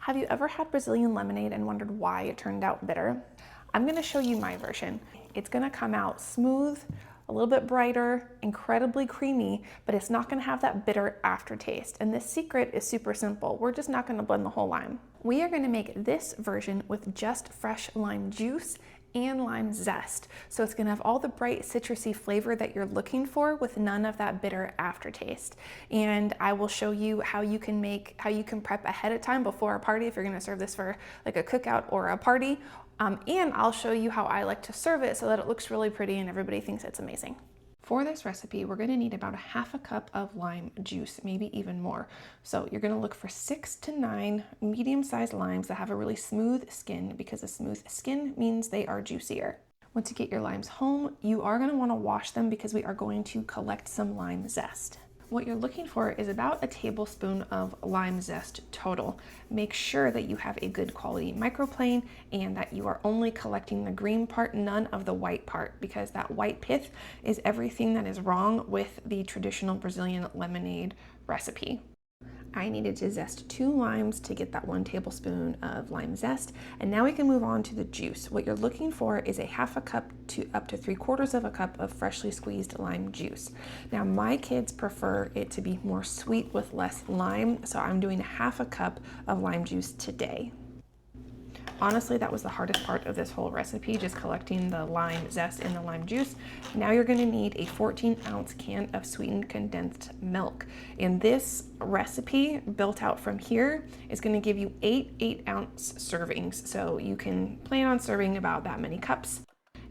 Have you ever had Brazilian lemonade and wondered why it turned out bitter? I'm gonna show you my version. It's gonna come out smooth, a little bit brighter, incredibly creamy, but it's not gonna have that bitter aftertaste. And the secret is super simple. We're just not gonna blend the whole lime. We are gonna make this version with just fresh lime juice and lime zest. So it's gonna have all the bright citrusy flavor that you're looking for with none of that bitter aftertaste. And I will show you how you can prep ahead of time before a party if you're gonna serve this for like a cookout or a party. And I'll show you how I like to serve it so that it looks really pretty and everybody thinks it's amazing. For this recipe, we're gonna need about 1/2 cup of lime juice, maybe even more. So you're gonna look for 6 to 9 medium-sized limes that have a really smooth skin, because a smooth skin means they are juicier. Once you get your limes home, you are gonna wanna wash them because we are going to collect some lime zest. What you're looking for is about a tablespoon of lime zest total. Make sure that you have a good quality microplane and that you are only collecting the green part, none of the white part, because that white pith is everything that is wrong with the traditional Brazilian lemonade recipe. I needed to zest 2 limes to get that 1 tablespoon of lime zest. And now we can move on to the juice. What you're looking for is a 1/2 cup to up to 3/4 of a cup of freshly squeezed lime juice. Now my kids prefer it to be more sweet with less lime, so I'm doing 1/2 cup of lime juice today. Honestly, that was the hardest part of this whole recipe, just collecting the lime zest and the lime juice. Now you're gonna need a 14-ounce can of sweetened condensed milk. And this recipe, built out from here, is gonna give you 8 8-ounce servings. So you can plan on serving about that many cups.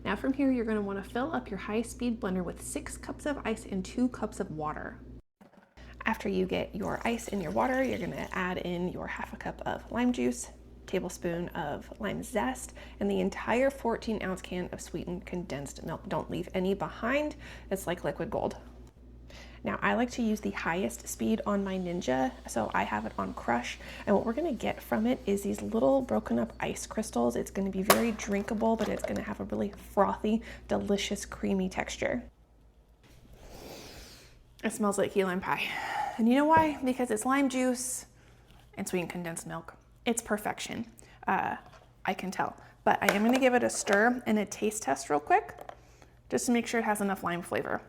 Now from here, you're gonna wanna fill up your high-speed blender with 6 cups of ice and 2 cups of water. After you get your ice and your water, you're gonna add in your 1/2 cup of lime juice, tablespoon of lime zest, and the entire 14-ounce can of sweetened condensed milk. Don't leave any behind. It's like liquid gold. Now I like to use the highest speed on my Ninja, so I have it on crush, and what we're gonna get from it is these little broken up ice crystals. It's gonna be very drinkable, but it's gonna have a really frothy, delicious, creamy texture. It smells like key lime pie. And you know why? Because it's lime juice and sweetened condensed milk. It's perfection, I can tell. But I am gonna give it a stir and a taste test real quick, just to make sure it has enough lime flavor.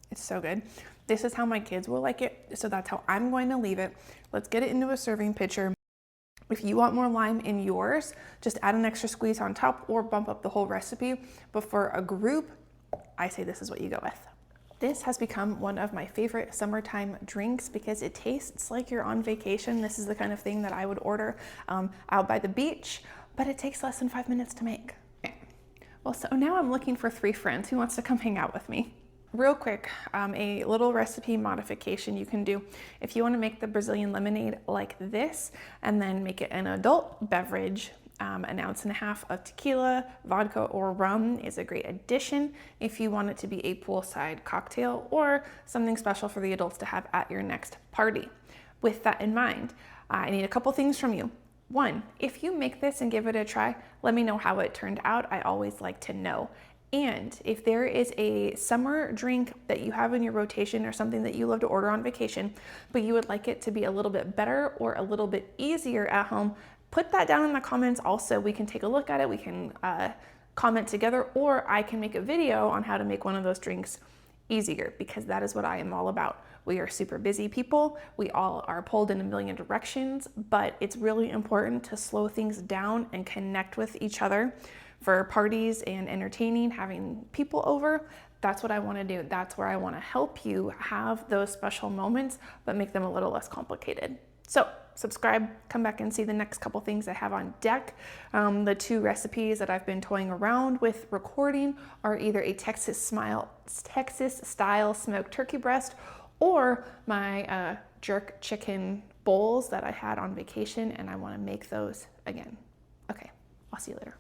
It's so good. This is how my kids will like it, so that's how I'm going to leave it. Let's get it into a serving pitcher. If you want more lime in yours, just add an extra squeeze on top or bump up the whole recipe. But for a group, I say this is what you go with. This has become one of my favorite summertime drinks because it tastes like you're on vacation. This is the kind of thing that I would order out by the beach, but it takes less than 5 minutes to make. Well, so now I'm looking for 3 friends. Who wants to come hang out with me? Real quick, a little recipe modification you can do. If you want to make the Brazilian lemonade like this and then make it an adult beverage, 1.5 ounces of tequila, vodka, or rum is a great addition if you want it to be a poolside cocktail or something special for the adults to have at your next party. With that in mind, I need a couple things from you. 1, if you make this and give it a try, let me know how it turned out. I always like to know. And if there is a summer drink that you have in your rotation or something that you love to order on vacation, but you would like it to be a little bit better or a little bit easier at home, put that down in the comments also. We can take a look at it, we can comment together, or I can make a video on how to make one of those drinks easier, because that is what I am all about. We are super busy people. We all are pulled in a million directions, but it's really important to slow things down and connect with each other for parties and entertaining, having people over. That's what I want to do. That's where I want to help you have those special moments, but make them a little less complicated. So subscribe, come back and see the next couple things I have on deck. The 2 recipes that I've been toying around with recording are either a Texas style smoked turkey breast or my jerk chicken bowls that I had on vacation, and I want to make those again. Okay, I'll see you later.